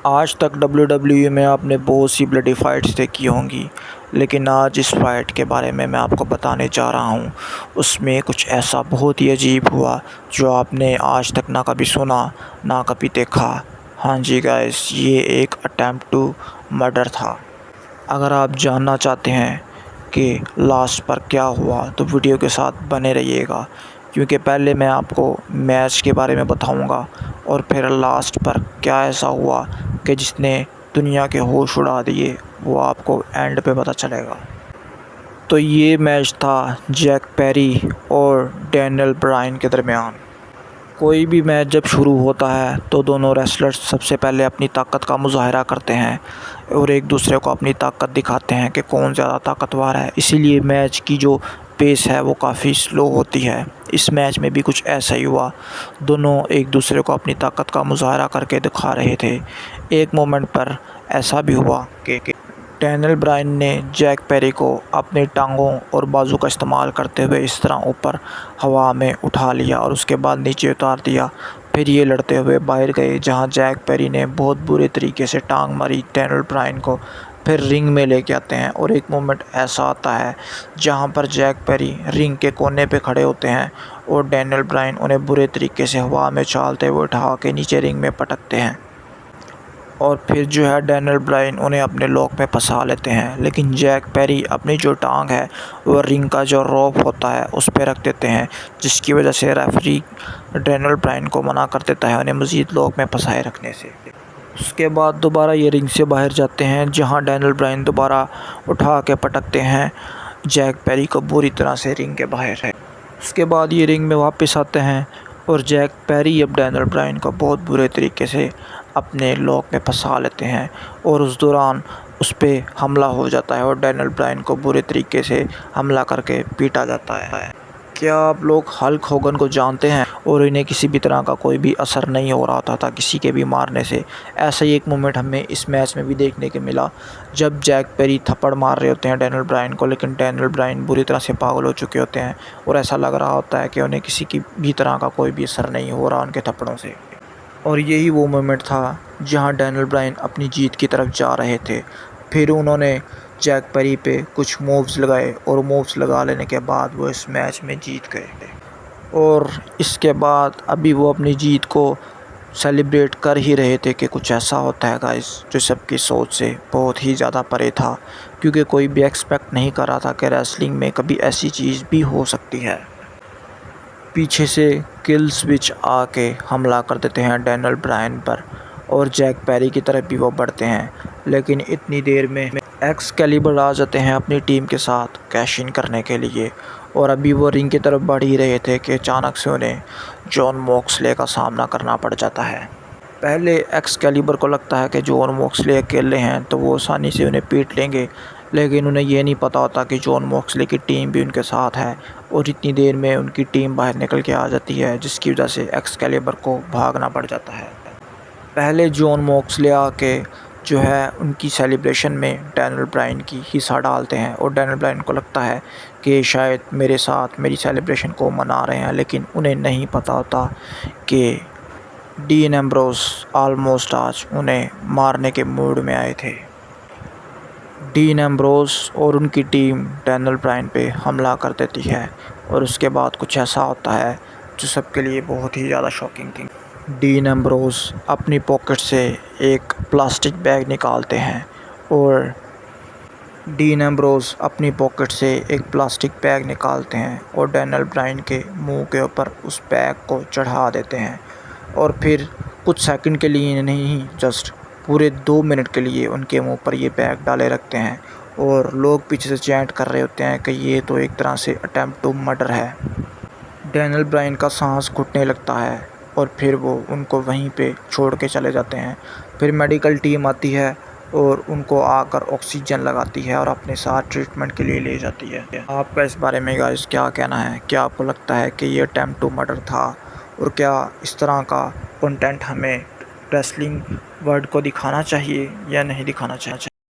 आज तक WWE में आपने बहुत सी ब्लडी फाइट्स देखी होंगी, लेकिन आज इस फाइट के बारे में मैं आपको बताने जा रहा हूँ। उसमें कुछ ऐसा बहुत ही अजीब हुआ जो आपने आज तक ना कभी सुना ना कभी देखा। हाँ जी गाइस, ये एक अटेम्प्ट टू मर्डर था। अगर आप जानना चाहते हैं कि लास्ट पर क्या हुआ तो वीडियो के साथ बने रहिएगा, क्योंकि पहले मैं आपको मैच के बारे में बताऊंगा और फिर लास्ट पर क्या ऐसा हुआ कि जिसने दुनिया के होश उड़ा दिए, वो आपको एंड पे पता चलेगा। तो ये मैच था जैक पेरी और डैनियल ब्रायन के दरमियान। कोई भी मैच जब शुरू होता है तो दोनों रेसलर्स सबसे पहले अपनी ताकत का मुजाहरा करते हैं और एक दूसरे को अपनी ताकत दिखाते हैं कि कौन ज़्यादा ताकतवर है। इसीलिए मैच की जो पेस है वो काफ़ी स्लो होती है। इस मैच में भी कुछ ऐसा ही हुआ। दोनों एक दूसरे को अपनी ताकत का मुजाहरा करके दिखा रहे थे। एक मोमेंट पर ऐसा भी हुआ कि डैनियल ब्रायन ने जैक पेरी को अपनी टांगों और बाजू का इस्तेमाल करते हुए इस तरह ऊपर हवा में उठा लिया और उसके बाद नीचे उतार दिया। फिर ये लड़ते हुए बाहर गए, जहां जैक पेरी ने बहुत बुरे तरीके से टांग मारी डैनियल ब्रायन को। फिर रिंग में लेके आते हैं और एक मोमेंट ऐसा आता है जहां पर जैक पेरी रिंग के कोने पे खड़े होते हैं और डैनियल ब्रायन उन्हें बुरे तरीके से हवा में उछालते हुए उठा के नीचे रिंग में पटकते हैं और फिर जो है डैनियल ब्रायन उन्हें अपने लॉक में फंसा लेते हैं। लेकिन जैक पेरी अपनी जो टांग है वो रिंग का जो रोप होता है उस पर रख देते हैं, जिसकी वजह से रेफरी डैनियल ब्रायन को मना कर देता है उन्हें मज़ीद लॉक में फंसाए रखने से। उसके बाद दोबारा ये रिंग से बाहर जाते हैं, जहां डैनियल ब्रायन दोबारा उठा के पटकते हैं जैक पेरी को बुरी तरह से रिंग के बाहर है। उसके बाद ये रिंग में वापस आते हैं और जैक पेरी अब डैनियल ब्रायन को बहुत बुरे तरीके से अपने लॉक में फंसा लेते हैं और उस दौरान उस पर हमला हो जाता है और डैनियल ब्रायन को बुरे तरीके से हमला करके पीटा जाता है। क्या आप लोग हल्क होगन को जानते हैं? और इन्हें किसी भी तरह का कोई भी असर नहीं हो रहा था किसी के भी मारने से। ऐसा ही एक मोमेंट हमें इस मैच में भी देखने को मिला, जब जैक पेरी थप्पड़ मार रहे होते हैं डैनियल ब्रायन को, लेकिन डैनियल ब्रायन बुरी तरह से पागल हो चुके होते हैं और ऐसा लग रहा होता है कि उन्हें किसी की भी तरह का कोई भी असर नहीं हो रहा उनके थप्पड़ों से। और यही वो मोमेंट था जहां डैनियल ब्रायन अपनी जीत की तरफ जा रहे थे। फिर उन्होंने जैक पेरी पे कुछ मूव्स लगाए और मूव्स लगा लेने के बाद वो इस मैच में जीत गए। और इसके बाद अभी वो अपनी जीत को सेलिब्रेट कर ही रहे थे कि कुछ ऐसा होता है गाइस जो सबकी सोच से बहुत ही ज़्यादा परे था, क्योंकि कोई भी एक्सपेक्ट नहीं कर रहा था कि रेसलिंग में कभी ऐसी चीज़ भी हो सकती है। पीछे से किल स्विच आके हमला कर देते हैं डैनियल ब्रायन पर और जैक पेरी की तरफ भी वो बढ़ते हैं, लेकिन इतनी देर में एक्सकैलिबर आ जाते हैं अपनी टीम के साथ कैश इन करने के लिए। और अभी वो रिंग की तरफ बढ़ ही रहे थे कि अचानक से उन्हें जॉन मॉक्सले का सामना करना पड़ जाता है। पहले एक्सकैलिबर को लगता है कि जॉन मॉक्सले अकेले हैं तो वो आसानी से उन्हें पीट लेंगे, लेकिन उन्हें ये नहीं पता होता कि जॉन मॉक्सले की टीम भी उनके साथ है और इतनी देर में उनकी टीम बाहर निकल के आ जाती है, जिसकी वजह से एक्सकैलिबर को भागना पड़ जाता है। पहले जॉन मॉक्सले आके जो है उनकी सेलिब्रेशन में डैनियल ब्रायन की हिस्सा डालते हैं और डैनियल ब्रायन को लगता है कि शायद मेरे साथ मेरी सेलिब्रेशन को मना रहे हैं, लेकिन उन्हें नहीं पता होता कि डीन एम्ब्रोस ऑलमोस्ट आज उन्हें मारने के मूड में आए थे। डीन एम्ब्रोस और उनकी टीम डैनियल ब्रायन पे हमला कर देती है और उसके बाद कुछ ऐसा होता है जो सबके लिए बहुत ही ज़्यादा शॉकिंग थी। डीन एम्ब्रोस अपनी पॉकेट से एक प्लास्टिक बैग निकालते हैं और डीन एम्ब्रोस अपनी पॉकेट से एक प्लास्टिक बैग निकालते हैं और डैनियल ब्रायन के मुंह के ऊपर उस बैग को चढ़ा देते हैं और फिर कुछ सेकंड के लिए नहीं, जस्ट पूरे 2 मिनट के लिए उनके मुंह पर ये बैग डाले रखते हैं और लोग पीछे से चैंट कर रहे होते हैं कि ये तो एक तरह से अटेम्प्ट टू मर्डर है। डैनियल ब्रायन का सांस घुटने लगता है और फिर वो उनको वहीं पे छोड़ के चले जाते हैं। फिर मेडिकल टीम आती है और उनको आकर ऑक्सीजन लगाती है और अपने साथ ट्रीटमेंट के लिए ले जाती है। आपका इस बारे में गाइस क्या कहना है? क्या आपको लगता है कि ये अटेम्प्ट टू मर्डर था? और क्या इस तरह का कंटेंट हमें रेसलिंग वर्ल्ड को दिखाना चाहिए या नहीं दिखाना चाहिए?